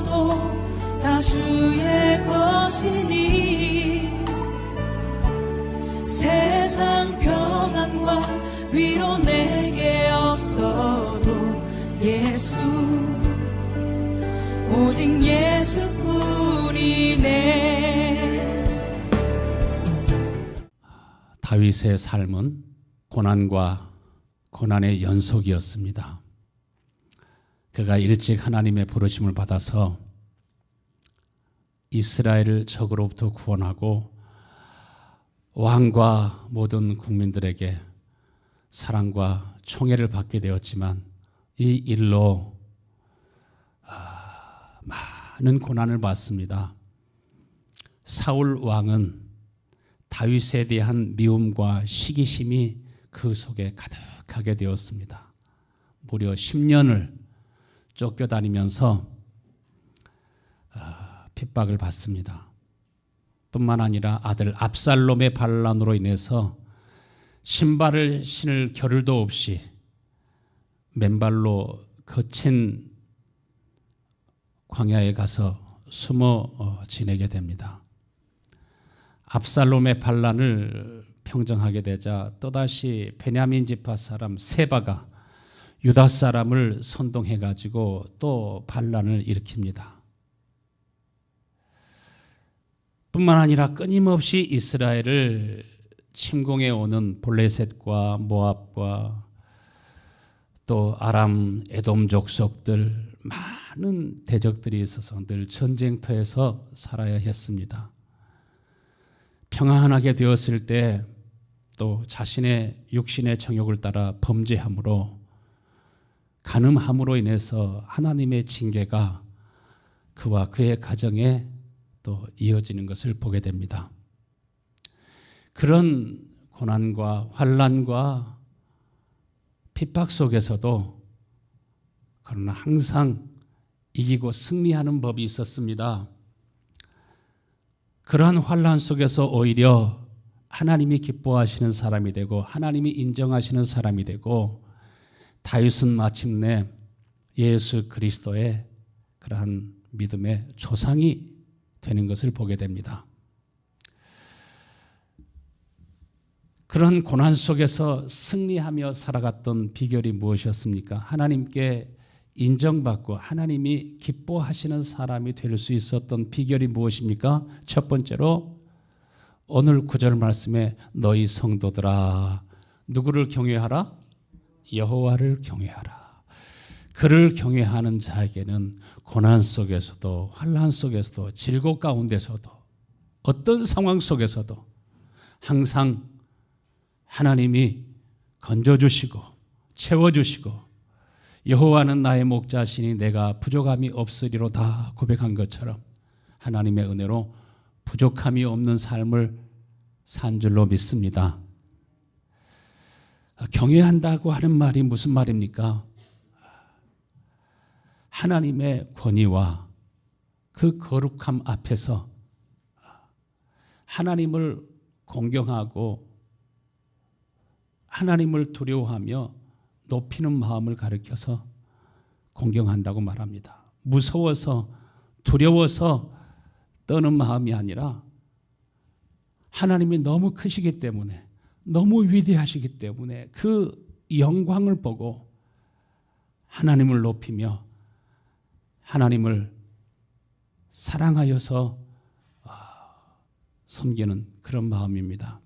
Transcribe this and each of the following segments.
없어도 다 주의 것이니 세상 평안과 위로 내게 없어도 예수 오직 예수뿐이네. 다윗의 삶은 고난과 고난의 연속이었습니다. 그가 일찍 하나님의 부르심을 받아서 이스라엘을 적으로부터 구원하고 왕과 모든 국민들에게 사랑과 총애를 받게 되었지만 이 일로 많은 고난을 받습니다. 사울 왕은 다윗에 대한 미움과 시기심이 그 속에 가득하게 되었습니다. 무려 10년을 쫓겨다니면서 핍박을 받습니다. 뿐만 아니라 아들 압살롬의 반란으로 인해서 신발을 신을 겨를도 없이 맨발로 거친 광야에 가서 숨어 지내게 됩니다. 압살롬의 반란을 평정하게 되자 또다시 베냐민 지파 사람 세바가 유다 사람을 선동해 가지고 또 반란을 일으킵니다. 뿐만 아니라 끊임없이 이스라엘을 침공해 오는 블레셋과 모압과 또 아람, 에돔 족속들 많은 대적들이 있어서 늘 전쟁터에서 살아야 했습니다. 평안하게 되었을 때 또 자신의 육신의 정욕을 따라 범죄함으로 간음함으로 인해서 하나님의 징계가 그와 그의 가정에 또 이어지는 것을 보게 됩니다. 그런 고난과 환난과 핍박 속에서도 그러나 항상 이기고 승리하는 법이 있었습니다. 그러한 환난 속에서 오히려 하나님이 기뻐하시는 사람이 되고 하나님이 인정하시는 사람이 되고 다윗은 마침내 예수 그리스도의 그러한 믿음의 조상이 되는 것을 보게 됩니다. 그런 고난 속에서 승리하며 살아갔던 비결이 무엇이었습니까? 하나님께 인정받고 하나님이 기뻐하시는 사람이 될 수 있었던 비결이 무엇입니까? 첫 번째로 오늘 9절 말씀에 너희 성도들아 누구를 경외하라? 여호와를 경외하라. 그를 경외하는 자에게는 고난 속에서도 환난 속에서도 질고 가운데서도 어떤 상황 속에서도 항상 하나님이 건져주시고 채워주시고 여호와는 나의 목자시니 내가 부족함이 없으리로다 고백한 것처럼 하나님의 은혜로 부족함이 없는 삶을 산 줄로 믿습니다. 경외한다고 하는 말이 무슨 말입니까? 하나님의 권위와 그 거룩함 앞에서 하나님을 공경하고 하나님을 두려워하며 높이는 마음을 가리켜서 공경한다고 말합니다. 무서워서 두려워서 떠는 마음이 아니라 하나님이 너무 크시기 때문에 너무 위대하시기 때문에 그 영광을 보고 하나님을 높이며 하나님을 사랑하여서 섬기는 그런 마음입니다.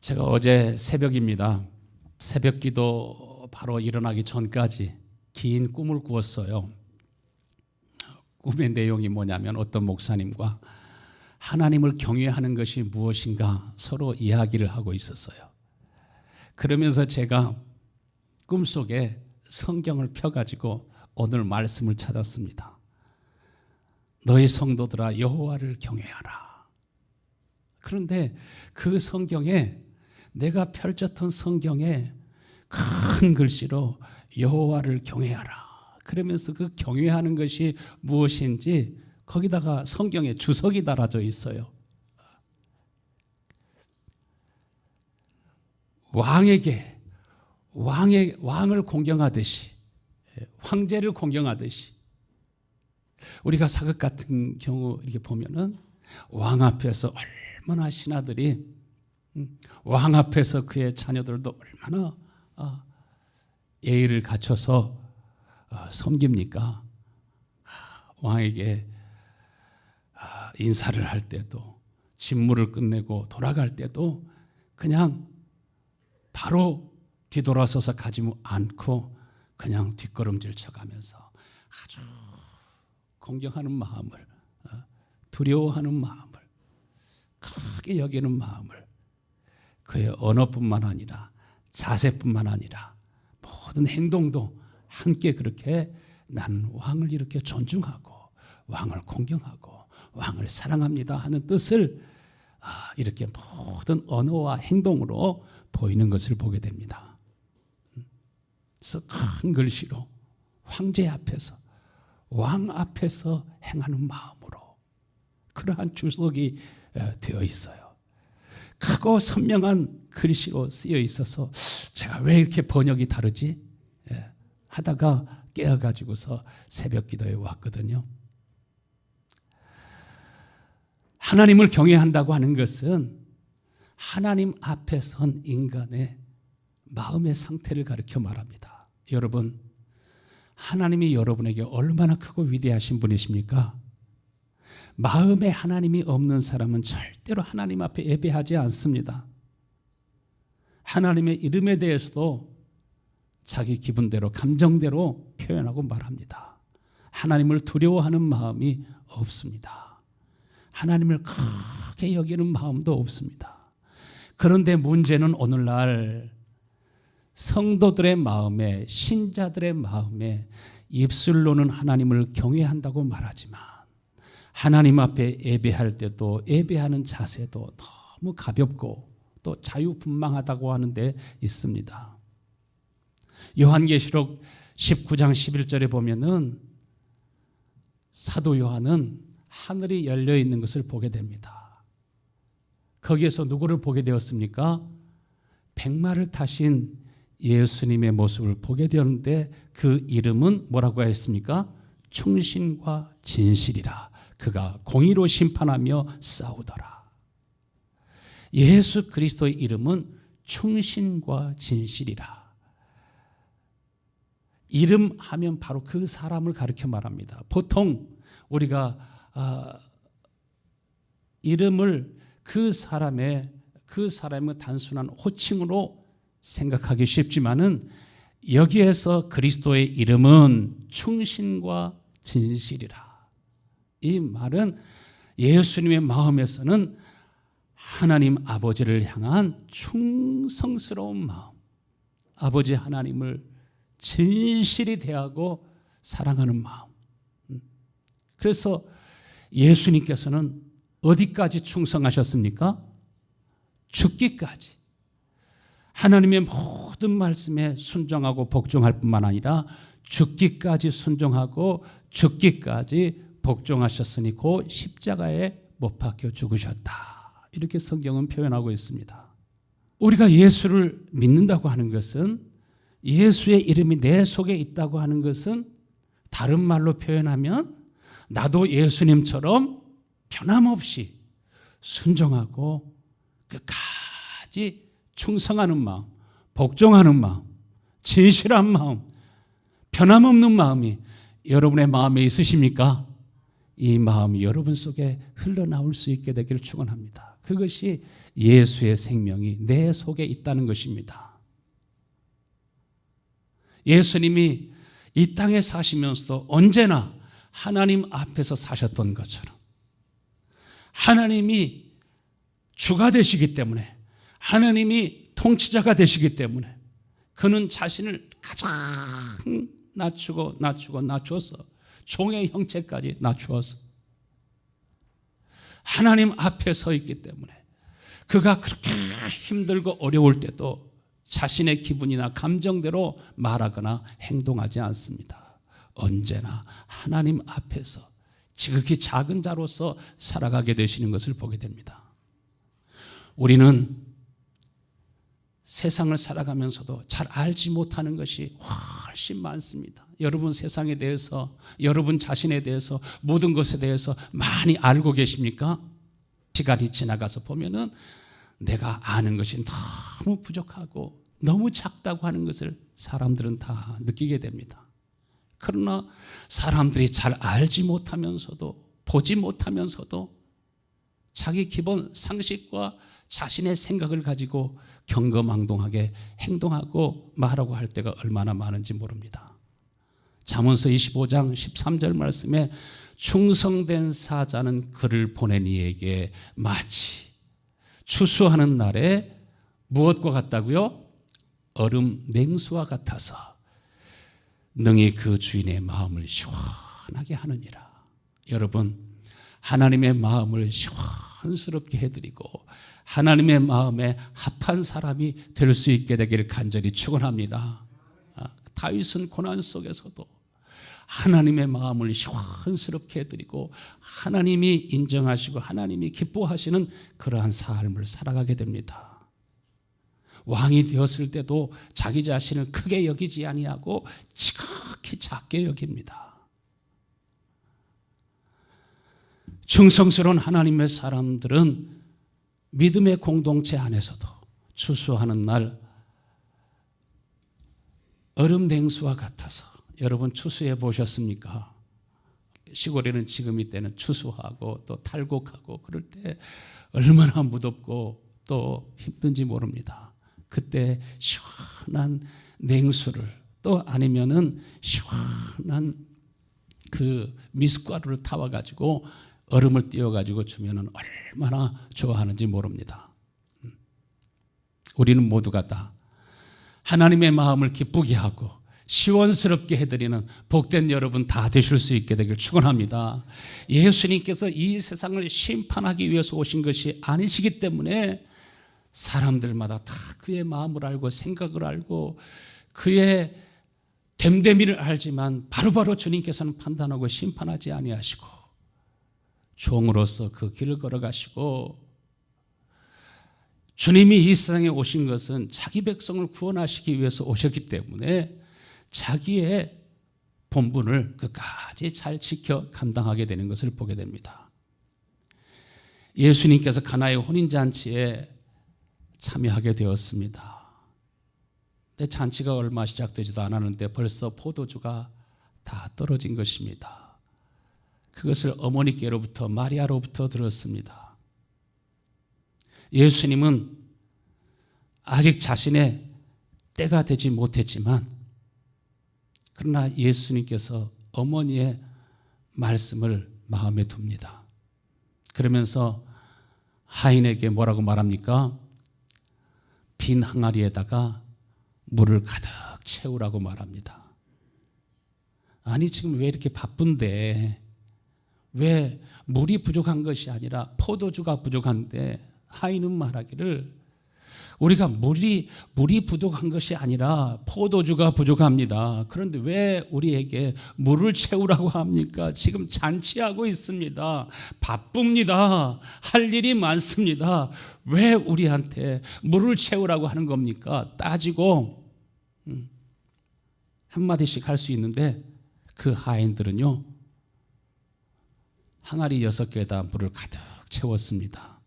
제가 어제 새벽입니다. 새벽기도 바로 일어나기 전까지 긴 꿈을 꾸었어요. 꿈의 내용이 뭐냐면 어떤 목사님과 하나님을 경외하는 것이 무엇인가 서로 이야기를 하고 있었어요. 그러면서 제가 꿈속에 성경을 펴가지고 오늘 말씀을 찾았습니다. 너희 성도들아 여호와를 경외하라. 그런데 그 성경에 내가 펼쳤던 성경에 큰 글씨로 여호와를 경외하라. 그러면서 그 경외하는 것이 무엇인지 거기다가 성경에 주석이 달아져 있어요. 왕을 공경하듯이 황제를 공경하듯이 우리가 사극 같은 경우 이렇게 보면은 왕 앞에서 얼마나 신하들이 왕 앞에서 그의 자녀들도 얼마나 예의를 갖춰서 섬깁니까? 왕에게 인사를 할 때도, 직무를 끝내고 돌아갈 때도 그냥 바로 뒤돌아서서 가지 않고 그냥 뒷걸음질 쳐가면서 아주 공경하는 마음을, 두려워하는 마음을, 크게 여기는 마음을, 그의 언어뿐만 아니라 자세뿐만 아니라 모든 행동도 함께 그렇게 나는 왕을 이렇게 존중하고 왕을 공경하고 왕을 사랑합니다 하는 뜻을 이렇게 모든 언어와 행동으로 보이는 것을 보게 됩니다. 그래서 큰 글씨로 황제 앞에서, 왕 앞에서 행하는 마음으로 그러한 주석이 되어 있어요. 크고 선명한 글씨로 쓰여 있어서 제가 왜 이렇게 번역이 다르지? 하다가 깨어가지고서 새벽 기도에 왔거든요. 하나님을 경외한다고 하는 것은 하나님 앞에 선 인간의 마음의 상태를 가리켜 말합니다. 여러분, 하나님이 여러분에게 얼마나 크고 위대하신 분이십니까? 마음에 하나님이 없는 사람은 절대로 하나님 앞에 예배하지 않습니다. 하나님의 이름에 대해서도 자기 기분대로, 감정대로 표현하고 말합니다. 하나님을 두려워하는 마음이 없습니다. 하나님을 크게 여기는 마음도 없습니다. 그런데 문제는 오늘날 성도들의 마음에, 신자들의 마음에 입술로는 하나님을 경외한다고 말하지만 하나님 앞에 예배할 때도 예배하는 자세도 너무 가볍고 또 자유분방하다고 하는 데 있습니다. 요한계시록 19장 11절에 보면은 사도 요한은 하늘이 열려 있는 것을 보게 됩니다. 거기에서 누구를 보게 되었습니까? 백마를 타신 예수님의 모습을 보게 되었는데 그 이름은 뭐라고 했습니까? 충신과 진실이라. 그가 공의로 심판하며 싸우더라. 예수 그리스도의 이름은 충신과 진실이라. 이름 하면 바로 그 사람을 가리켜 말합니다. 보통 우리가 이름을 그 사람의 단순한 호칭으로 생각하기 쉽지만은 여기에서 그리스도의 이름은 충신과 진실이라. 이 말은 예수님의 마음에서는 하나님 아버지를 향한 충성스러운 마음, 아버지 하나님을 진실이 대하고 사랑하는 마음. 그래서 예수님께서는 어디까지 충성하셨습니까? 죽기까지. 하나님의 모든 말씀에 순종하고 복종할 뿐만 아니라 죽기까지 순종하고 죽기까지 복종하셨으니 그 십자가에 못 박혀 죽으셨다. 이렇게 성경은 표현하고 있습니다. 우리가 예수를 믿는다고 하는 것은, 예수의 이름이 내 속에 있다고 하는 것은 다른 말로 표현하면 나도 예수님처럼 변함없이 순종하고 끝까지 충성하는 마음, 복종하는 마음, 진실한 마음, 변함없는 마음이 여러분의 마음에 있으십니까? 이 마음이 여러분 속에 흘러나올 수 있게 되기를 축원합니다. 그것이 예수의 생명이 내 속에 있다는 것입니다. 예수님이 이 땅에 사시면서도 언제나 하나님 앞에서 사셨던 것처럼 하나님이 주가 되시기 때문에, 하나님이 통치자가 되시기 때문에 그는 자신을 가장 낮추어서 종의 형체까지 낮추어서 하나님 앞에 서 있기 때문에 그가 그렇게 힘들고 어려울 때도 자신의 기분이나 감정대로 말하거나 행동하지 않습니다. 언제나 하나님 앞에서 지극히 작은 자로서 살아가게 되시는 것을 보게 됩니다. 우리는 세상을 살아가면서도 잘 알지 못하는 것이 훨씬 많습니다. 여러분 세상에 대해서, 여러분 자신에 대해서, 모든 것에 대해서 많이 알고 계십니까? 시간이 지나가서 보면은 내가 아는 것이 너무 부족하고 너무 작다고 하는 것을 사람들은 다 느끼게 됩니다. 그러나 사람들이 잘 알지 못하면서도, 보지 못하면서도 자기 기본 상식과 자신의 생각을 가지고 경거망동하게 행동하고 말하고 할 때가 얼마나 많은지 모릅니다. 잠언서 25장 13절 말씀에 충성된 사자는 그를 보낸 이에게 마치 추수하는 날에 무엇과 같다고요? 얼음 냉수와 같아서 능히 그 주인의 마음을 시원하게 하느니라. 여러분, 하나님의 마음을 시원스럽게 해드리고 하나님의 마음에 합한 사람이 될 수 있게 되기를 간절히 축원합니다. 다윗은 고난 속에서도 하나님의 마음을 시원스럽게 해드리고 하나님이 인정하시고 하나님이 기뻐하시는 그러한 삶을 살아가게 됩니다. 왕이 되었을 때도 자기 자신을 크게 여기지 아니하고 지극히 작게 여깁니다. 충성스러운 하나님의 사람들은 믿음의 공동체 안에서도 추수하는 날 얼음 냉수와 같아서, 여러분 추수해 보셨습니까? 시골에는 지금 이때는 추수하고 또 탈곡하고 그럴 때 얼마나 무덥고 또 힘든지 모릅니다. 그때 시원한 냉수를, 또 아니면은 시원한 그 미숫가루를 타와가지고 얼음을 띄워가지고 주면은 얼마나 좋아하는지 모릅니다. 우리는 모두가 다 하나님의 마음을 기쁘게 하고 시원스럽게 해드리는 복된 여러분 다 되실 수 있게 되길 축원합니다. 예수님께서 이 세상을 심판하기 위해서 오신 것이 아니시기 때문에 사람들마다 다 그의 마음을 알고 생각을 알고 그의 됨됨이를 알지만 바로바로 주님께서는 판단하고 심판하지 아니하시고 종으로서 그 길을 걸어가시고, 주님이 이 세상에 오신 것은 자기 백성을 구원하시기 위해서 오셨기 때문에 자기의 본분을 끝까지 잘 지켜 감당하게 되는 것을 보게 됩니다. 예수님께서 가나의 혼인잔치에 참여하게 되었습니다. 근데 잔치가 얼마 시작되지도 않았는데 벌써 포도주가 다 떨어진 것입니다. 그것을 어머니께로부터, 마리아로부터 들었습니다. 예수님은 아직 자신의 때가 되지 못했지만, 그러나 예수님께서 어머니의 말씀을 마음에 둡니다. 그러면서 하인에게 뭐라고 말합니까? 빈 항아리에다가 물을 가득 채우라고 말합니다. 아니, 지금 왜 이렇게 바쁜데, 왜 물이 부족한 것이 아니라 포도주가 부족한데 하인은 말하기를 우리가 물이 부족한 것이 아니라 포도주가 부족합니다. 그런데 왜 우리에게 물을 채우라고 합니까? 지금 잔치하고 있습니다. 바쁩니다. 할 일이 많습니다. 왜 우리한테 물을 채우라고 하는 겁니까? 따지고 한마디씩 할 수 있는데 그 하인들은요, 항아리 6개에다 물을 가득 채웠습니다.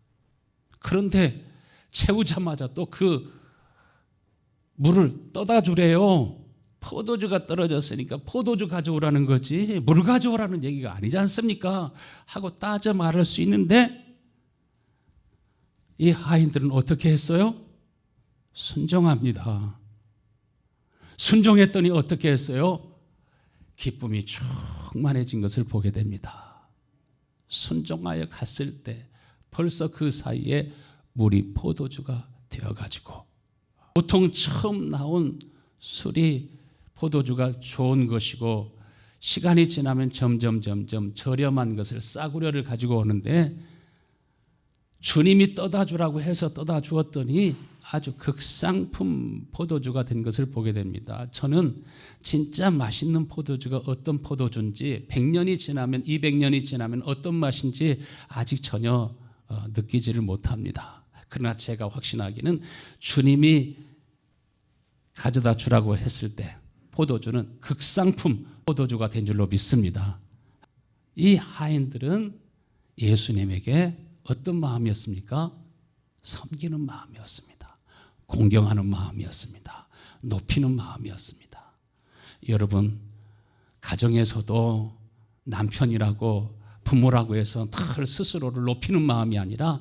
그런데 채우자마자 또 그 물을 떠다 주래요. 포도주가 떨어졌으니까 포도주 가져오라는 거지 물 가져오라는 얘기가 아니지 않습니까? 하고 따져 말할 수 있는데, 이 하인들은 어떻게 했어요? 순종합니다. 순종했더니 어떻게 했어요? 기쁨이 충만해진 것을 보게 됩니다. 순종하여 갔을 때 벌써 그 사이에 물이 포도주가 되어가지고, 보통 처음 나온 술이 포도주가 좋은 것이고 시간이 지나면 점점 저렴한 것을, 싸구려를 가지고 오는데 주님이 떠다 주라고 해서 떠다 주었더니 아주 극상품 포도주가 된 것을 보게 됩니다. 저는 진짜 맛있는 포도주가 어떤 포도주인지 100년이 지나면, 200년이 지나면 어떤 맛인지 아직 전혀 느끼지를 못합니다. 그러나 제가 확신하기는 주님이 가져다 주라고 했을 때 포도주는 극상품 포도주가 된 줄로 믿습니다. 이 하인들은 예수님에게 어떤 마음이었습니까? 섬기는 마음이었습니다. 공경하는 마음이었습니다. 높이는 마음이었습니다. 여러분, 가정에서도 남편이라고 부모라고 해서 늘 스스로를 높이는 마음이 아니라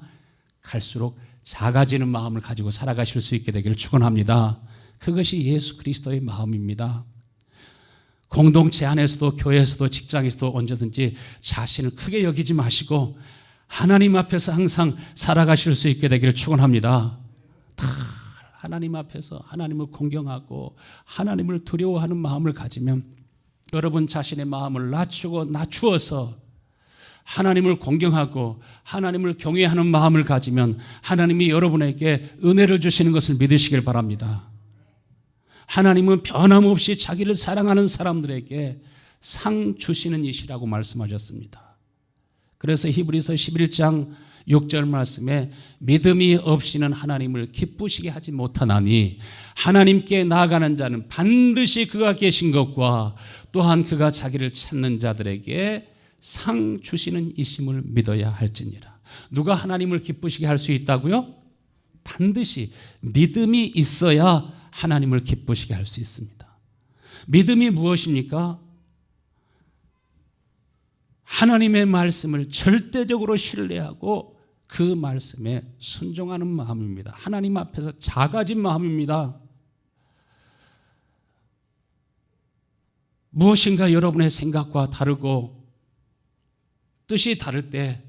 갈수록 작아지는 마음을 가지고 살아가실 수 있게 되기를 축원합니다. 그것이 예수 그리스도의 마음입니다. 공동체 안에서도 교회에서도 직장에서도 언제든지 자신을 크게 여기지 마시고 하나님 앞에서 항상 살아가실 수 있게 되기를 축원합니다. 다 하나님 앞에서 하나님을 공경하고 하나님을 두려워하는 마음을 가지면 여러분 자신의 마음을 낮추어서 하나님을 공경하고 하나님을 경외하는 마음을 가지면 하나님이 여러분에게 은혜를 주시는 것을 믿으시길 바랍니다. 하나님은 변함없이 자기를 사랑하는 사람들에게 상 주시는 이시라고 말씀하셨습니다. 그래서 히브리서 11장 6절 말씀에 믿음이 없이는 하나님을 기쁘시게 하지 못하나니 하나님께 나아가는 자는 반드시 그가 계신 것과 또한 그가 자기를 찾는 자들에게 상 주시는 이심을 믿어야 할지니라. 누가 하나님을 기쁘시게 할 수 있다고요? 반드시 믿음이 있어야 하나님을 기쁘시게 할 수 있습니다. 믿음이 무엇입니까? 하나님의 말씀을 절대적으로 신뢰하고 그 말씀에 순종하는 마음입니다. 하나님 앞에서 작아진 마음입니다. 무엇인가 여러분의 생각과 다르고 뜻이 다를 때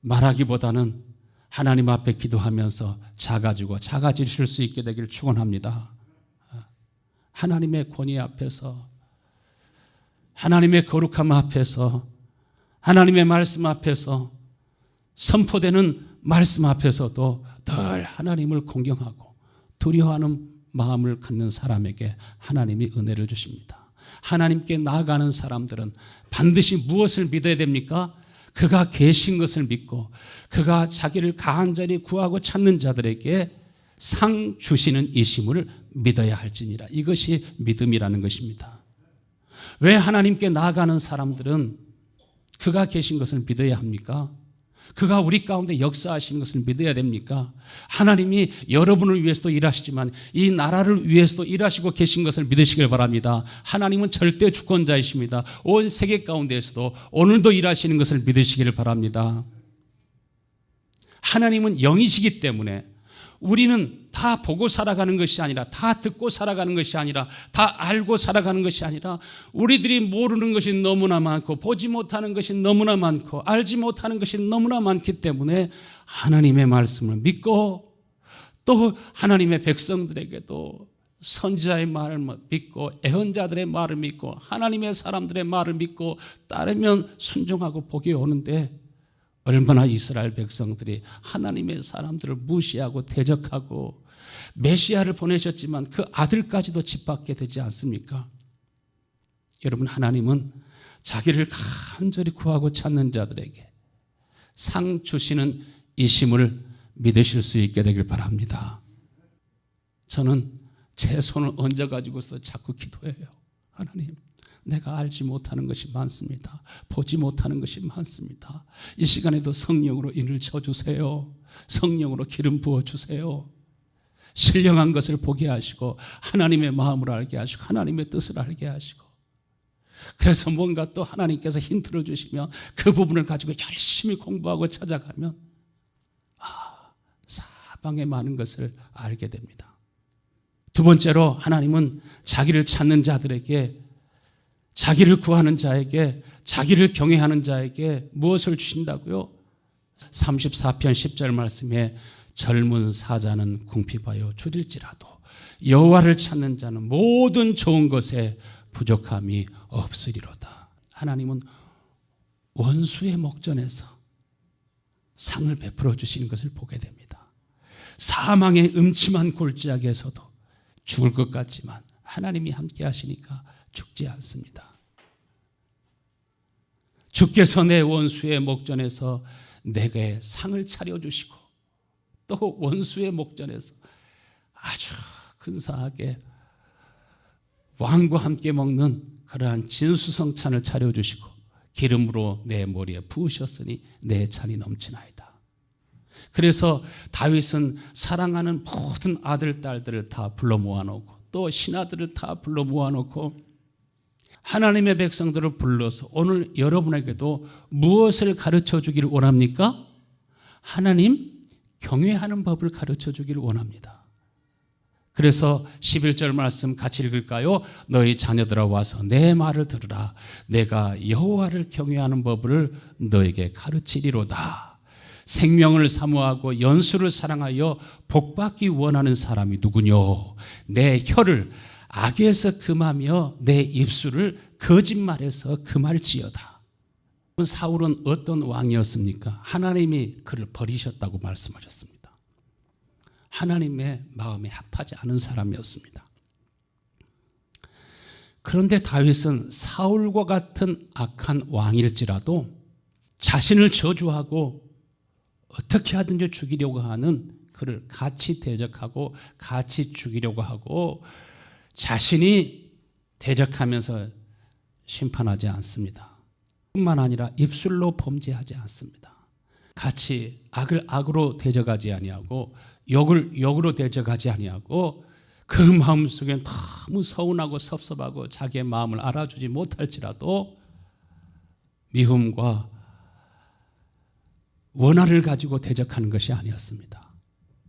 말하기보다는 하나님 앞에 기도하면서 작아지실 수 있게 되기를 축원합니다. 하나님의 권위 앞에서, 하나님의 거룩함 앞에서, 하나님의 말씀 앞에서, 선포되는 말씀 앞에서도 늘 하나님을 공경하고 두려워하는 마음을 갖는 사람에게 하나님이 은혜를 주십니다. 하나님께 나아가는 사람들은 반드시 무엇을 믿어야 됩니까? 그가 계신 것을 믿고 그가 자기를 간절히 구하고 찾는 자들에게 상 주시는 이심을 믿어야 할지니라. 이것이 믿음이라는 것입니다. 왜 하나님께 나아가는 사람들은 그가 계신 것을 믿어야 합니까? 그가 우리 가운데 역사하시는 것을 믿어야 됩니까? 하나님이 여러분을 위해서도 일하시지만 이 나라를 위해서도 일하시고 계신 것을 믿으시길 바랍니다. 하나님은 절대 주권자이십니다. 온 세계 가운데에서도 오늘도 일하시는 것을 믿으시기를 바랍니다. 하나님은 영이시기 때문에 우리는 다 보고 살아가는 것이 아니라, 다 듣고 살아가는 것이 아니라, 다 알고 살아가는 것이 아니라 우리들이 모르는 것이 너무나 많고 보지 못하는 것이 너무나 많고 알지 못하는 것이 너무나 많기 때문에 하나님의 말씀을 믿고 또 하나님의 백성들에게도 선지자의 말을 믿고 애언자들의 말을 믿고 하나님의 사람들의 말을 믿고 따르면 순종하고 복이 오는데, 얼마나 이스라엘 백성들이 하나님의 사람들을 무시하고 대적하고 메시아를 보내셨지만 그 아들까지도 짓밟게 되지 않습니까? 여러분, 하나님은 자기를 간절히 구하고 찾는 자들에게 상 주시는 이심을 믿으실 수 있게 되길 바랍니다. 저는 제 손을 얹어가지고서 자꾸 기도해요. 하나님, 내가 알지 못하는 것이 많습니다. 보지 못하는 것이 많습니다. 이 시간에도 성령으로 인을 쳐주세요. 성령으로 기름 부어주세요. 신령한 것을 보게 하시고 하나님의 마음을 알게 하시고 하나님의 뜻을 알게 하시고, 그래서 뭔가 또 하나님께서 힌트를 주시면 그 부분을 가지고 열심히 공부하고 찾아가면 사방에 많은 것을 알게 됩니다. 두 번째로, 하나님은 자기를 찾는 자들에게, 자기를 구하는 자에게, 자기를 경외하는 자에게 무엇을 주신다고요? 34편 10절 말씀에 젊은 사자는 궁핍하여 줄일지라도 여호와를 찾는 자는 모든 좋은 것에 부족함이 없으리로다. 하나님은 원수의 목전에서 상을 베풀어 주시는 것을 보게 됩니다. 사망의 음침한 골짜기에서도 죽을 것 같지만 하나님이 함께 하시니까 죽지 않습니다. 주께서 내 원수의 목전에서 내게 상을 차려주시고 또 원수의 목전에서 아주 근사하게 왕과 함께 먹는 그러한 진수성찬을 차려주시고 기름으로 내 머리에 부으셨으니 내 잔이 넘치나이다. 그래서 다윗은 사랑하는 모든 아들, 딸들을 다 불러 모아놓고 또 신하들을 다 불러 모아놓고 하나님의 백성들을 불러서 오늘 여러분에게도 무엇을 가르쳐 주기를 원합니까? 하나님 경외하는 법을 가르쳐 주기를 원합니다. 그래서 11절 말씀 같이 읽을까요? 너희 자녀들아 와서 내 말을 들으라. 내가 여호와를 경외하는 법을 너에게 가르치리로다. 생명을 사모하고 연수를 사랑하여 복받기 원하는 사람이 누구뇨? 내 혀를 악에서 금하며 내 입술을 거짓말에서 금할지어다. 사울은 어떤 왕이었습니까? 하나님이 그를 버리셨다고 말씀하셨습니다. 하나님의 마음에 합하지 않은 사람이었습니다. 그런데 다윗은 사울과 같은 악한 왕일지라도 자신을 저주하고 어떻게 하든지 죽이려고 하는 그를 같이 대적하고 같이 죽이려고 하고 자신이 대적하면서 심판하지 않습니다. 뿐만 아니라 입술로 범죄하지 않습니다. 같이 악을 악으로 대적하지 아니하고 욕을 욕으로 대적하지 아니하고 그 마음속에 너무 서운하고 섭섭하고 자기의 마음을 알아주지 못할지라도 미움과 원한을 가지고 대적하는 것이 아니었습니다.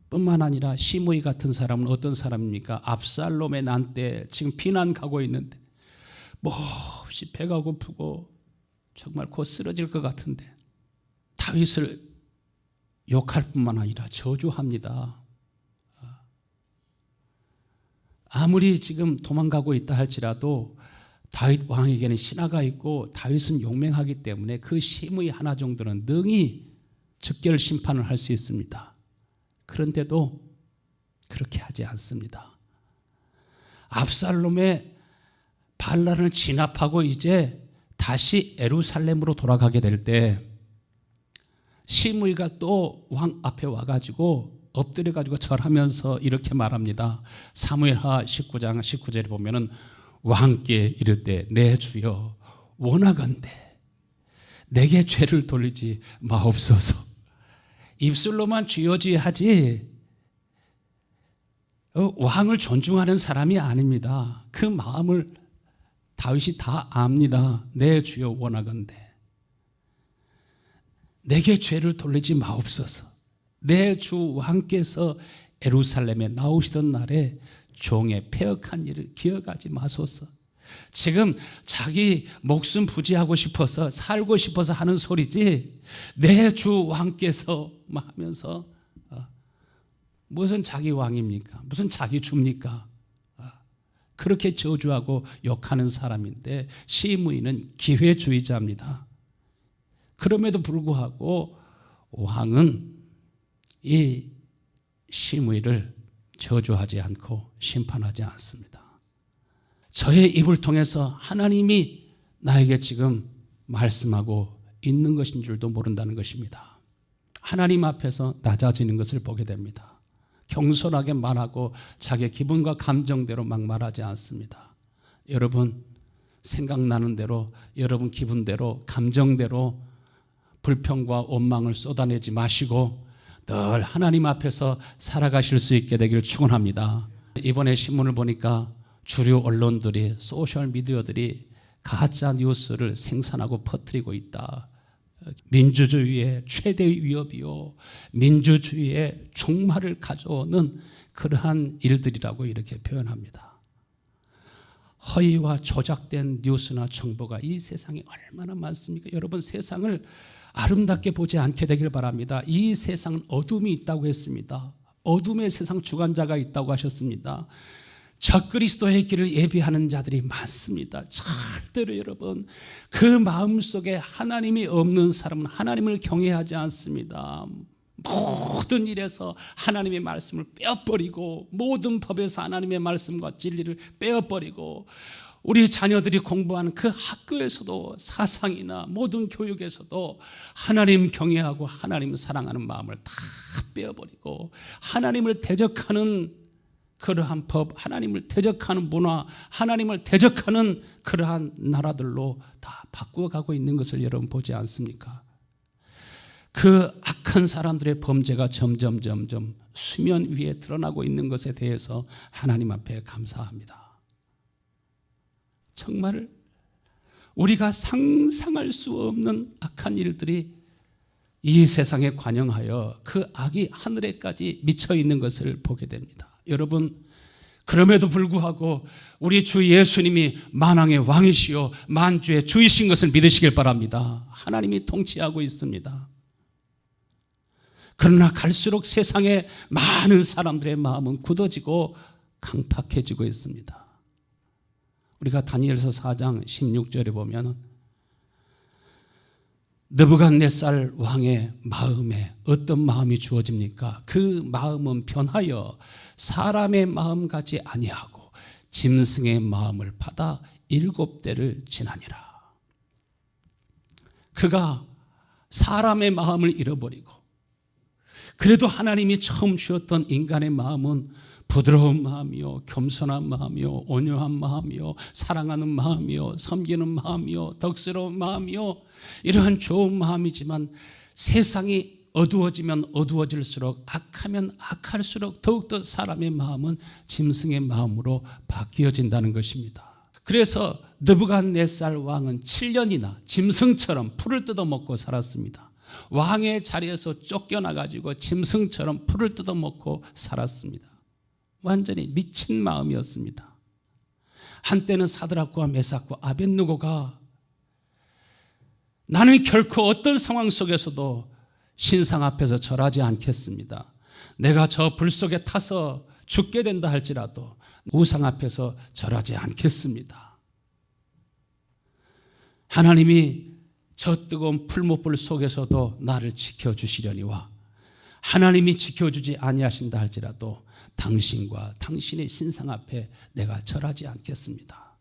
뿐만 아니라 시므이 같은 사람은 어떤 사람입니까? 압살롬의 난 때 지금 피난 가고 있는데 몹시 배가 고프고 정말 곧 쓰러질 것 같은데 다윗을 욕할 뿐만 아니라 저주합니다. 아무리 지금 도망가고 있다 할지라도 다윗 왕에게는 신하가 있고 다윗은 용맹하기 때문에 그 시므이 하나 정도는 능히 즉결 심판을 할 수 있습니다. 그런데도 그렇게 하지 않습니다. 압살롬의 반란을 진압하고 이제 다시 예루살렘으로 돌아가게 될 때 시므이가 또 왕 앞에 와가지고 엎드려가지고 절하면서 이렇게 말합니다. 사무엘하 19장 19절에 보면은 왕께 이르되 내 주여 원하건대 내게 죄를 돌리지 마옵소서. 입술로만 주여 주여 하지 왕을 존중하는 사람이 아닙니다. 그 마음을 다윗이 다 압니다. 내 주여 원하건대 내게 죄를 돌리지 마옵소서. 내 주 왕께서 예루살렘에 나오시던 날에 종의 패역한 일을 기억하지 마소서. 지금 자기 목숨 부지하고 싶어서 살고 싶어서 하는 소리지 내 주 왕께서 하면서 무슨 자기 왕입니까? 무슨 자기 주입니까? 그렇게 저주하고 욕하는 사람인데 시므이는 기회주의자입니다. 그럼에도 불구하고 왕은 이 시므이를 저주하지 않고 심판하지 않습니다. 저의 입을 통해서 하나님이 나에게 지금 말씀하고 있는 것인 줄도 모른다는 것입니다. 하나님 앞에서 낮아지는 것을 보게 됩니다. 겸손하게 말하고 자기의 기분과 감정대로 막 말하지 않습니다. 여러분 생각나는 대로 여러분 기분대로 감정대로 불평과 원망을 쏟아내지 마시고 늘 하나님 앞에서 살아가실 수 있게 되기를 축원합니다. 이번에 신문을 보니까 주류 언론들이 소셜미디어들이 가짜 뉴스를 생산하고 퍼뜨리고 있다. 민주주의의 최대 위협이요 민주주의의 종말을 가져오는 그러한 일들이라고 이렇게 표현합니다. 허위와 조작된 뉴스나 정보가 이 세상에 얼마나 많습니까? 여러분 세상을 아름답게 보지 않게 되길 바랍니다. 이 세상은 어둠이 있다고 했습니다. 어둠의 세상 주관자가 있다고 하셨습니다. 적그리스도의 길을 예비하는 자들이 많습니다. 절대로 여러분 그 마음속에 하나님이 없는 사람은 하나님을 경외하지 않습니다. 모든 일에서 하나님의 말씀을 빼어버리고 모든 법에서 하나님의 말씀과 진리를 빼어버리고 우리 자녀들이 공부하는 그 학교에서도 사상이나 모든 교육에서도 하나님 경외하고 하나님 사랑하는 마음을 다 빼어버리고 하나님을 대적하는 그러한 법, 하나님을 대적하는 문화, 하나님을 대적하는 그러한 나라들로 다 바꾸어가고 있는 것을 여러분 보지 않습니까? 그 악한 사람들의 범죄가 점점 수면 위에 드러나고 있는 것에 대해서 하나님 앞에 감사합니다. 정말 우리가 상상할 수 없는 악한 일들이 이 세상에 관영하여 그 악이 하늘에까지 미쳐 있는 것을 보게 됩니다. 여러분, 그럼에도 불구하고 우리 주 예수님이 만왕의 왕이시요 만주의 주이신 것을 믿으시길 바랍니다. 하나님이 통치하고 있습니다. 그러나 갈수록 세상에 많은 사람들의 마음은 굳어지고 강팍해지고 있습니다. 우리가 다니엘서 4장 16절에 보면 느부갓네살 왕의 마음에 어떤 마음이 주어집니까? 그 마음은 변하여 사람의 마음 같지 아니하고 짐승의 마음을 받아 7대를 지나니라. 그가 사람의 마음을 잃어버리고, 그래도 하나님이 처음 주었던 인간의 마음은 부드러운 마음이요, 겸손한 마음이요, 온유한 마음이요, 사랑하는 마음이요, 섬기는 마음이요, 덕스러운 마음이요, 이러한 좋은 마음이지만 세상이 어두워지면 어두워질수록, 악하면 악할수록 더욱더 사람의 마음은 짐승의 마음으로 바뀌어진다는 것입니다. 그래서 느부갓네살 왕은 7년이나 짐승처럼 풀을 뜯어먹고 살았습니다. 왕의 자리에서 쫓겨나가지고 짐승처럼 풀을 뜯어먹고 살았습니다. 완전히 미친 마음이었습니다. 한때는 사드락과 메삭과 아벳느고가 나는 결코 어떤 상황 속에서도 신상 앞에서 절하지 않겠습니다. 내가 저 불 속에 타서 죽게 된다 할지라도 우상 앞에서 절하지 않겠습니다. 하나님이 저 뜨거운 풀무불 속에서도 나를 지켜주시려니와 하나님이 지켜주지 아니하신다 할지라도 당신과 당신의 신상 앞에 내가 절하지 않겠습니다.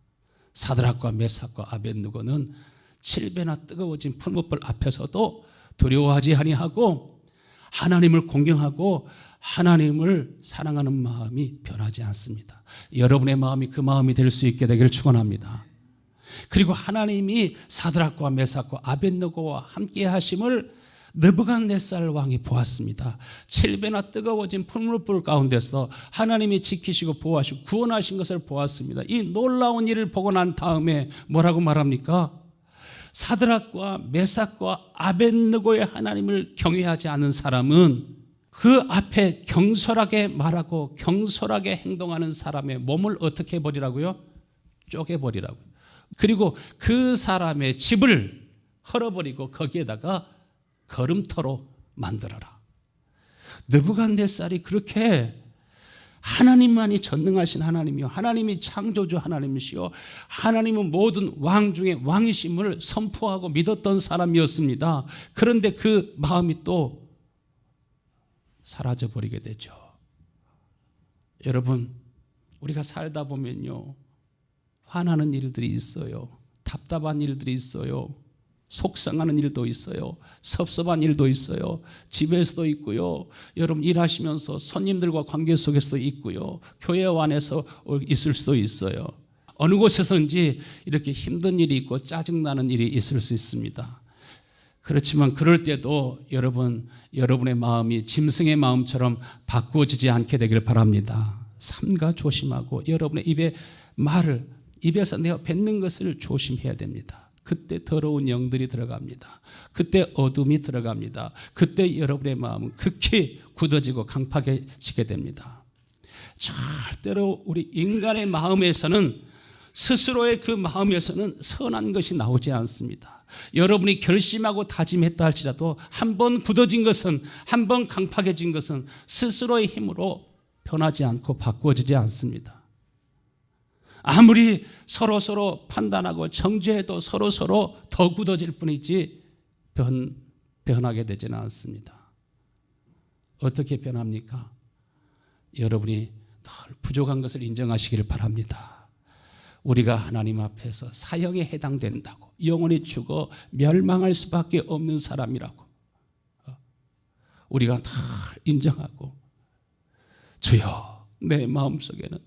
사드락과 메삭과 아벳느고는 7배나 뜨거워진 풀무불 앞에서도 두려워하지 아니하고 하나님을 공경하고 하나님을 사랑하는 마음이 변하지 않습니다. 여러분의 마음이 그 마음이 될 수 있게 되기를 축원합니다. 그리고 하나님이 사드락과 메삭과 아벳느고와 함께 하심을 느부갓네살 왕이 보았습니다. 7배나 뜨거워진 풀무불 가운데서 하나님이 지키시고 보호하시고 구원하신 것을 보았습니다. 이 놀라운 일을 보고 난 다음에 뭐라고 말합니까? 사드락과 메삭과 아벳느고의 하나님을 경외하지 않은 사람은 그 앞에 경솔하게 말하고 경솔하게 행동하는 사람의 몸을 어떻게 해버리라고요? 쪼개버리라고요. 그리고 그 사람의 집을 헐어버리고 거기에다가 걸음터로 만들어라. 느부갓네살이 그렇게 하나님만이 전능하신 하나님이요, 하나님이 창조주 하나님이시요, 하나님은 모든 왕 중에 왕이심을 선포하고 믿었던 사람이었습니다. 그런데 그 마음이 또 사라져버리게 되죠. 여러분, 우리가 살다 보면요, 화나는 일들이 있어요. 답답한 일들이 있어요. 속상하는 일도 있어요. 섭섭한 일도 있어요. 집에서도 있고요. 여러분 일하시면서 손님들과 관계 속에서도 있고요. 교회 안에서 있을 수도 있어요. 어느 곳에서든지 이렇게 힘든 일이 있고 짜증나는 일이 있을 수 있습니다. 그렇지만 그럴 때도 여러분의 마음이 짐승의 마음처럼 바꾸어지지 않게 되길 바랍니다. 삼가 조심하고 여러분의 입에서 내어 뱉는 것을 조심해야 됩니다. 그때 더러운 영들이 들어갑니다. 그때 어둠이 들어갑니다. 그때 여러분의 마음은 극히 굳어지고 강팍해지게 됩니다. 절대로 우리 인간의 마음에서는, 스스로의 그 마음에서는 선한 것이 나오지 않습니다. 여러분이 결심하고 다짐했다 할지라도 한 번 굳어진 것은, 한 번 강팍해진 것은 스스로의 힘으로 변하지 않고 바꾸어지지 않습니다. 아무리 서로 판단하고 정죄해도 서로 더 굳어질 뿐이지 변하게 되지는 않습니다. 어떻게 변합니까? 여러분이 늘 부족한 것을 인정하시기를 바랍니다. 우리가 하나님 앞에서 사형에 해당된다고, 영원히 죽어 멸망할 수밖에 없는 사람이라고 우리가 늘 인정하고, 주여 내 마음속에는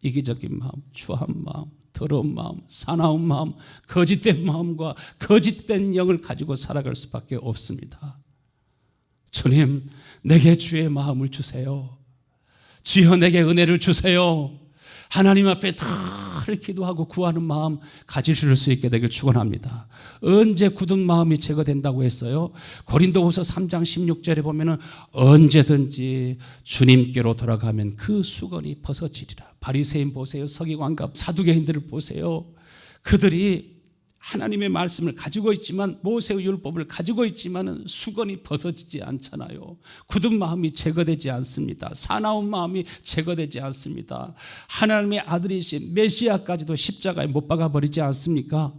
이기적인 마음, 추한 마음, 더러운 마음, 사나운 마음, 거짓된 마음과 거짓된 영을 가지고 살아갈 수밖에 없습니다. 주님, 내게 주의 마음을 주세요. 주여, 내게 은혜를 주세요. 하나님 앞에 다를 기도하고 구하는 마음 가지실 수 있게 되길 축원합니다. 언제 굳은 마음이 제거된다고 했어요? 고린도후서 3장 16절에 보면은 언제든지 주님께로 돌아가면 그 수건이 벗어지리라. 바리새인 보세요. 서기관과 사두개인들을 보세요. 그들이 하나님의 말씀을 가지고 있지만, 모세의 율법을 가지고 있지만 수건이 벗어지지 않잖아요. 굳은 마음이 제거되지 않습니다. 사나운 마음이 제거되지 않습니다. 하나님의 아들이신 메시아까지도 십자가에 못 박아버리지 않습니까?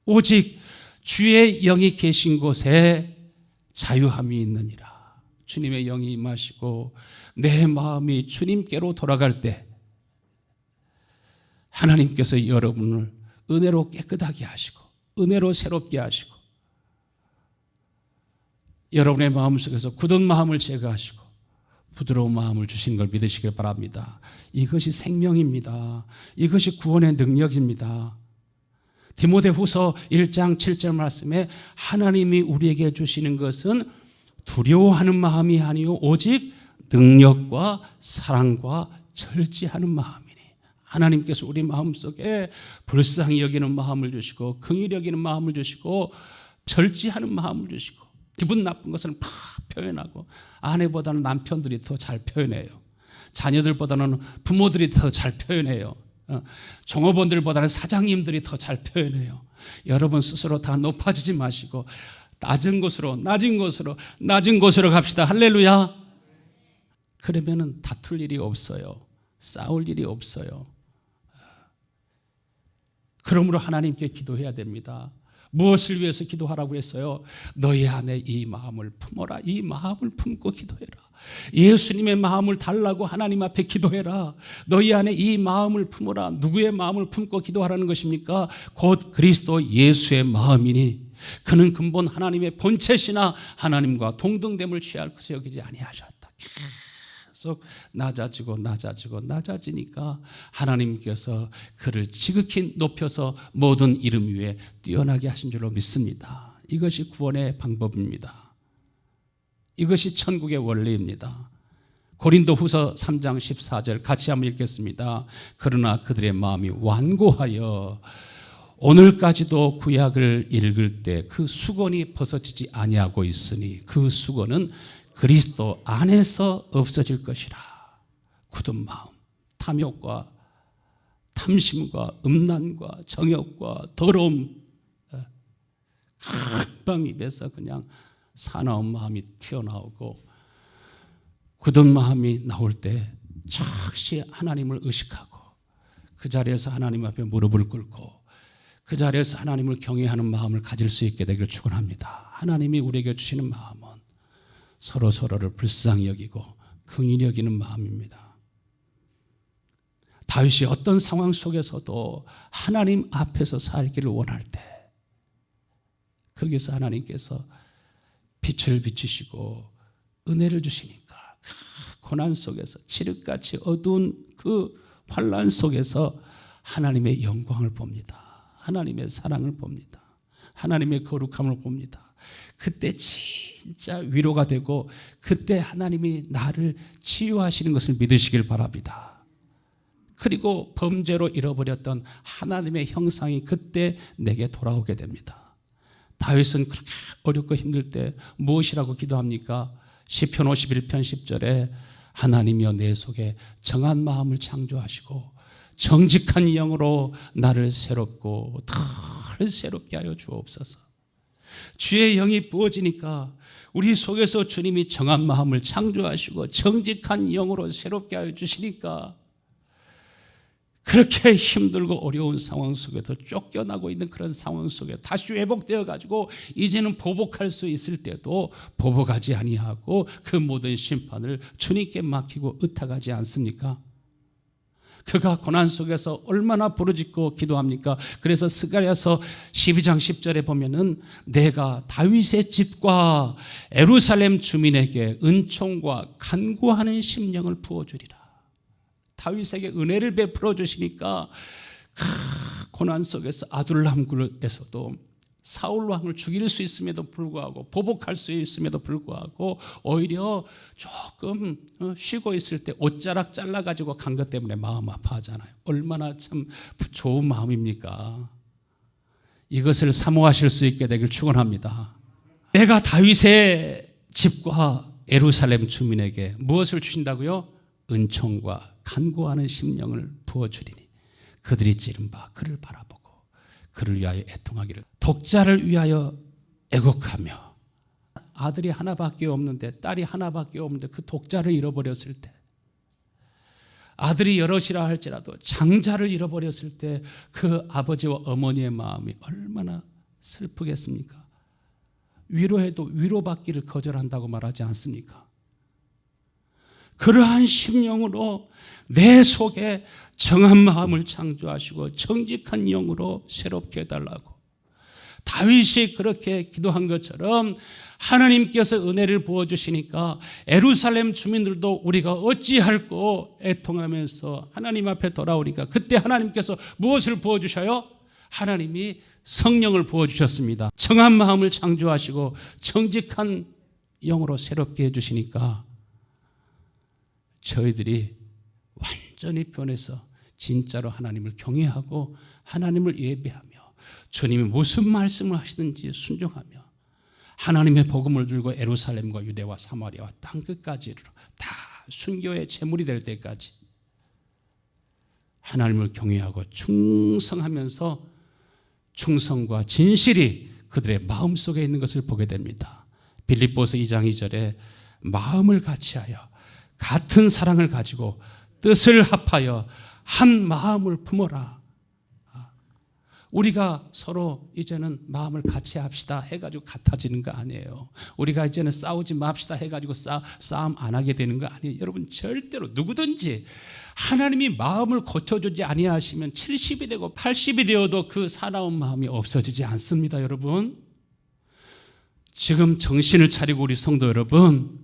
오직 주의 영이 계신 곳에 자유함이 있느니라. 주님의 영이 임하시고 내 마음이 주님께로 돌아갈 때 하나님께서 여러분을 은혜로 깨끗하게 하시고 은혜로 새롭게 하시고 여러분의 마음속에서 굳은 마음을 제거하시고 부드러운 마음을 주시는 걸 믿으시길 바랍니다. 이것이 생명입니다. 이것이 구원의 능력입니다. 디모데후서 1장 7절 말씀에 하나님이 우리에게 주시는 것은 두려워하는 마음이 아니요 오직 능력과 사랑과 절제하는 마음이니, 하나님께서 우리 마음속에 불쌍히 여기는 마음을 주시고 긍휼히 여기는 마음을 주시고 절제하는 마음을 주시고, 기분 나쁜 것은 팍 표현하고, 아내보다는 남편들이 더 잘 표현해요. 자녀들보다는 부모들이 더 잘 표현해요. 종업원들보다는 사장님들이 더 잘 표현해요. 여러분 스스로 다 높아지지 마시고 낮은 곳으로 갑시다. 할렐루야. 그러면은 다툴 일이 없어요. 싸울 일이 없어요. 그러므로 하나님께 기도해야 됩니다. 무엇을 위해서 기도하라고 했어요? 너희 안에 이 마음을 품어라. 이 마음을 품고 기도해라. 예수님의 마음을 달라고 하나님 앞에 기도해라. 너희 안에 이 마음을 품어라. 누구의 마음을 품고 기도하라는 것입니까? 곧 그리스도 예수의 마음이니 그는 근본 하나님의 본체시나 하나님과 동등됨을 취할 것을 여기지 아니하셨다. 계속 낮아지니까 하나님께서 그를 지극히 높여서 모든 이름 위에 뛰어나게 하신 줄로 믿습니다. 이것이 구원의 방법입니다. 이것이 천국의 원리입니다. 고린도후서 3장 14절 같이 한번 읽겠습니다. 그러나 그들의 마음이 완고하여 오늘까지도 구약을 읽을 때 그 수건이 벗어지지 아니하고 있으니 그 수건은 그리스도 안에서 없어질 것이라. 굳은 마음, 탐욕과 탐심과 음란과 정욕과 더러움, 금방 입에서 그냥 사나운 마음이 튀어나오고, 굳은 마음이 나올 때 즉시 하나님을 의식하고 그 자리에서 하나님 앞에 무릎을 꿇고 그 자리에서 하나님을 경외하는 마음을 가질 수 있게 되길 축원합니다. 하나님이 우리에게 주시는 마음은 서로를 불쌍히 여기고 긍휼히 여기는 마음입니다. 다윗이 어떤 상황 속에서도 하나님 앞에서 살기를 원할 때 거기서 하나님께서 빛을 비추시고 은혜를 주시니까 그 고난 속에서 칠흑같이 어두운 그 환난 속에서 하나님의 영광을 봅니다. 하나님의 사랑을 봅니다. 하나님의 거룩함을 봅니다. 그때 진짜 위로가 되고 그때 하나님이 나를 치유하시는 것을 믿으시길 바랍니다. 그리고 범죄로 잃어버렸던 하나님의 형상이 그때 내게 돌아오게 됩니다. 다윗은 그렇게 어렵고 힘들 때 무엇이라고 기도합니까? 시편 51편 10절에 하나님이여 내 속에 정한 마음을 창조하시고 정직한 영으로 나를 새롭고 덜 새롭게 하여 주옵소서. 주의 영이 부어지니까 우리 속에서 주님이 정한 마음을 창조하시고 정직한 영으로 새롭게 하여 주시니까 그렇게 힘들고 어려운 상황 속에서 쫓겨나고 있는 그런 상황 속에 다시 회복되어 가지고 이제는 보복할 수 있을 때도 보복하지 아니하고 그 모든 심판을 주님께 맡기고 의탁하지 않습니까? 그가 고난 속에서 얼마나 부르짖고 기도합니까? 그래서 스가랴서 12장 10절에 보면은 내가 다윗의 집과 예루살렘 주민에게 은총과 간구하는 심령을 부어주리라. 다윗에게 은혜를 베풀어 주시니까 고난 속에서 아둘람굴에서도 사울 왕을 죽일 수 있음에도 불구하고 보복할 수 있음에도 불구하고 오히려 조금 쉬고 있을 때 옷자락 잘라가지고 간 것 때문에 마음 아파하잖아요. 얼마나 참 좋은 마음입니까? 이것을 사모하실 수 있게 되길 축원합니다. 내가 다윗의 집과 예루살렘 주민에게 무엇을 주신다고요? 은총과 간구하는 심령을 부어주리니 그들이 찌른 바 그를 바라보고 그를 위하여 애통하기를, 독자를 위하여 애곡하며, 아들이 하나밖에 없는데 딸이 하나밖에 없는데 그 독자를 잃어버렸을 때, 아들이 여럿이라 할지라도 장자를 잃어버렸을 때 그 아버지와 어머니의 마음이 얼마나 슬프겠습니까? 위로해도 위로받기를 거절한다고 말하지 않습니까? 그러한 심령으로 내 속에 정한 마음을 창조하시고 정직한 영으로 새롭게 해달라고, 다윗이 그렇게 기도한 것처럼 하나님께서 은혜를 부어주시니까 예루살렘 주민들도 우리가 어찌할꼬 애통하면서 하나님 앞에 돌아오니까 그때 하나님께서 무엇을 부어주셔요? 하나님이 성령을 부어주셨습니다. 정한 마음을 창조하시고 정직한 영으로 새롭게 해주시니까 저희들이 완전히 변해서 진짜로 하나님을 경외하고 하나님을 예배하며 주님이 무슨 말씀을 하시든지 순종하며 하나님의 복음을 들고 예루살렘과 유대와 사마리아와 땅 끝까지 다 순교의 제물이 될 때까지 하나님을 경외하고 충성하면서 충성과 진실이 그들의 마음속에 있는 것을 보게 됩니다. 빌립보서 2장 2절에 마음을 같이하여 같은 사랑을 가지고 뜻을 합하여 한 마음을 품어라. 우리가 서로 이제는 마음을 같이 합시다 해가지고 같아지는 거 아니에요. 우리가 이제는 싸우지 맙시다 해가지고 싸움 안 하게 되는 거 아니에요. 여러분, 절대로 누구든지 하나님이 마음을 고쳐주지 아니하시면 70이 되고 80이 되어도 그 사나운 마음이 없어지지 않습니다. 여러분, 지금 정신을 차리고 우리 성도 여러분,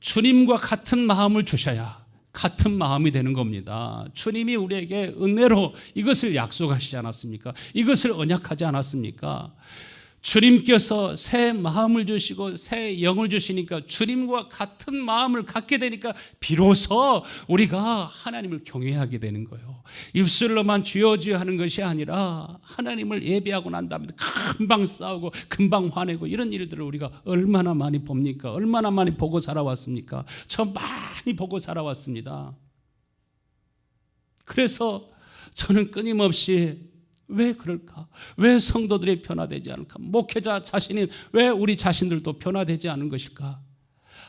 주님과 같은 마음을 주셔야 같은 마음이 되는 겁니다. 주님이 우리에게 은혜로 이것을 약속하시지 않았습니까? 이것을 언약하지 않았습니까? 주님께서 새 마음을 주시고 새 영을 주시니까 주님과 같은 마음을 갖게 되니까 비로소 우리가 하나님을 경외하게 되는 거예요. 입술로만 주여 주여 하는 것이 아니라 하나님을 예배하고 난 다음에 금방 싸우고 금방 화내고 이런 일들을 우리가 얼마나 많이 봅니까? 얼마나 많이 보고 살아왔습니까? 저 많이 보고 살아왔습니다. 그래서 저는 끊임없이 왜 그럴까? 왜 성도들이 변화되지 않을까? 목회자 자신이 왜 우리 자신들도 변화되지 않은 것일까?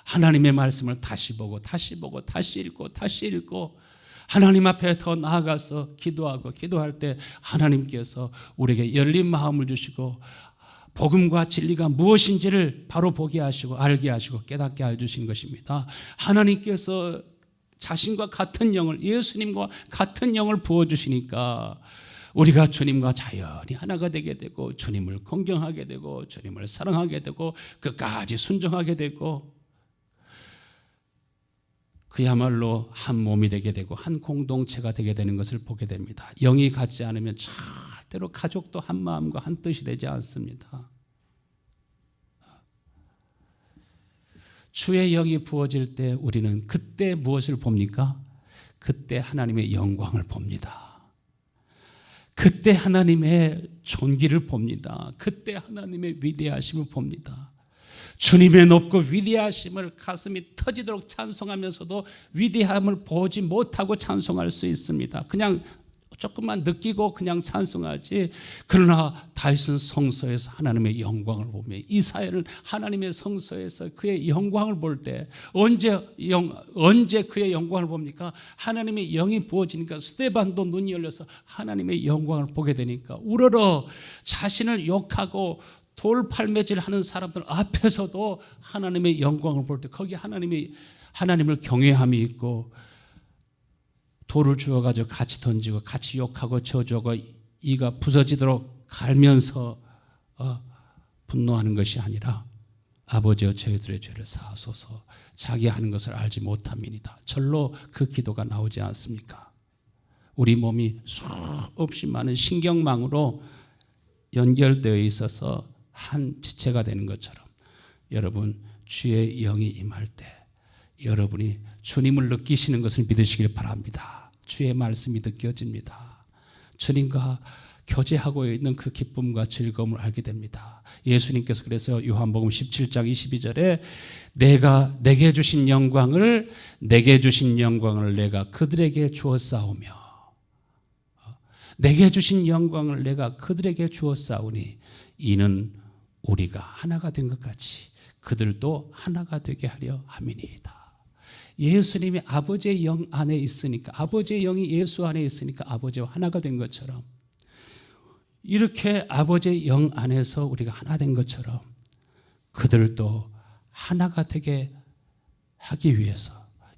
하나님의 말씀을 다시 보고 다시 보고 다시 읽고 다시 읽고 하나님 앞에 더 나아가서 기도하고 기도할 때 하나님께서 우리에게 열린 마음을 주시고 복음과 진리가 무엇인지를 바로 보게 하시고 알게 하시고 깨닫게 해주신 것입니다. 하나님께서 자신과 같은 영을, 예수님과 같은 영을 부어주시니까 우리가 주님과 자연히 하나가 되게 되고 주님을 공경하게 되고 주님을 사랑하게 되고 끝까지 순종하게 되고 그야말로 한 몸이 되게 되고 한 공동체가 되게 되는 것을 보게 됩니다. 영이 같지 않으면 절대로 가족도 한 마음과 한 뜻이 되지 않습니다. 주의 영이 부어질 때 우리는 그때 무엇을 봅니까? 그때 하나님의 영광을 봅니다. 그때 하나님의 존귀를 봅니다. 그때 하나님의 위대하심을 봅니다. 주님의 높고 위대하심을 가슴이 터지도록 찬송하면서도 위대함을 보지 못하고 찬송할 수 있습니다. 그냥 조금만 느끼고 그냥 찬송하지. 그러나 다윗은 성소에서 하나님의 영광을 보며 이사야는 하나님의 성소에서 그의 영광을 볼 때 언제 그의 영광을 봅니까? 하나님의 영이 부어지니까 스데반도 눈이 열려서 하나님의 영광을 보게 되니까 우러러 자신을 욕하고 돌팔매질하는 사람들 앞에서도 하나님의 영광을 볼 때 거기 하나님을 경외함이 있고 돌을 주워가지고 같이 던지고 같이 욕하고 저주하고 이가 부서지도록 갈면서 분노하는 것이 아니라 아버지여 저희들의 죄를 사하소서 자기 하는 것을 알지 못함이니이다. 절로 그 기도가 나오지 않습니까? 우리 몸이 수없이 많은 신경망으로 연결되어 있어서 한 지체가 되는 것처럼 여러분 주의 영이 임할 때 여러분이 주님을 느끼시는 것을 믿으시길 바랍니다. 주의 말씀이 느껴집니다. 주님과 교제하고 있는 그 기쁨과 즐거움을 알게 됩니다. 예수님께서 그래서 요한복음 17장 22절에 내게 주신 영광을 내가 그들에게 주었사오며 내게 주신 영광을 내가 그들에게 주었사오니 이는 우리가 하나가 된 것 같이 그들도 하나가 되게 하려 함이니이다. 예수님이 아버지의 영 안에 있으니까 아버지의 영이 예수 안에 있으니까 아버지와 하나가 된 것처럼 이렇게 아버지의 영 안에서 우리가 하나 된 것처럼 그들도 하나가 되게 하기 위해서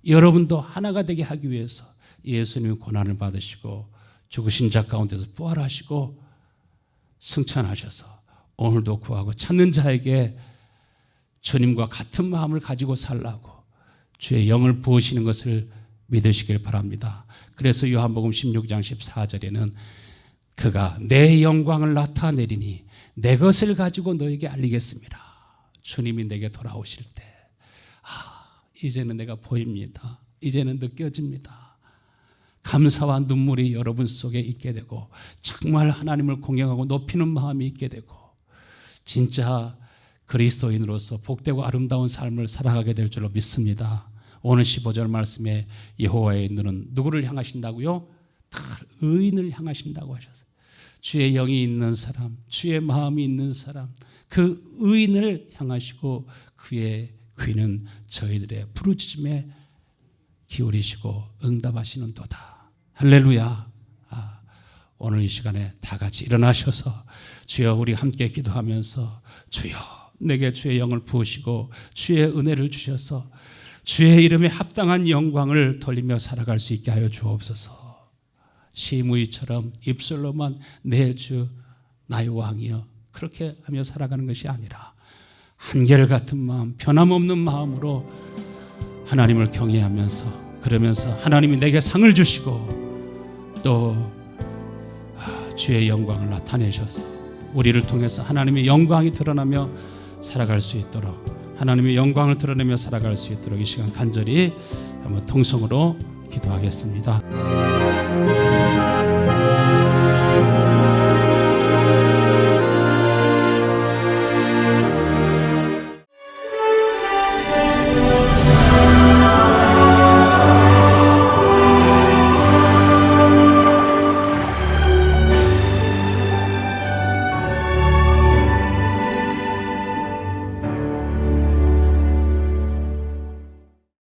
여러분도 하나가 되게 하기 위해서 예수님이 고난을 받으시고 죽으신 자 가운데서 부활하시고 승천하셔서 오늘도 구하고 찾는 자에게 주님과 같은 마음을 가지고 살라고 주의 영을 부으시는 것을 믿으시길 바랍니다. 그래서 요한복음 16장 14절에는 그가 내 영광을 나타내리니 내 것을 가지고 너에게 알리겠습니다. 주님이 내게 돌아오실 때 이제는 내가 보입니다. 이제는 느껴집니다. 감사와 눈물이 여러분 속에 있게 되고 정말 하나님을 공경하고 높이는 마음이 있게 되고 진짜 그리스도인으로서 복되고 아름다운 삶을 살아가게 될 줄로 믿습니다. 오늘 15절 말씀에 여호와의 눈은 누구를 향하신다고요? 다 의인을 향하신다고 하셨어요. 주의 영이 있는 사람, 주의 마음이 있는 사람, 그 의인을 향하시고 그의 귀는 저희들의 부르짖음에 기울이시고 응답하시는 도다. 할렐루야. 오늘 이 시간에 다 같이 일어나셔서 주여 우리 함께 기도하면서 주여 내게 주의 영을 부으시고 주의 은혜를 주셔서 주의 이름에 합당한 영광을 돌리며 살아갈 수 있게 하여 주옵소서. 시므이처럼 입술로만 내 주 나의 왕이여 그렇게 하며 살아가는 것이 아니라 한결같은 마음, 변함없는 마음으로 하나님을 경외하면서 그러면서 하나님이 내게 상을 주시고 또 주의 영광을 나타내셔서 우리를 통해서 하나님의 영광이 드러나며 살아갈 수 있도록 하나님의 영광을 드러내며 살아갈 수 있도록 이 시간 간절히 한번 통성으로 기도하겠습니다.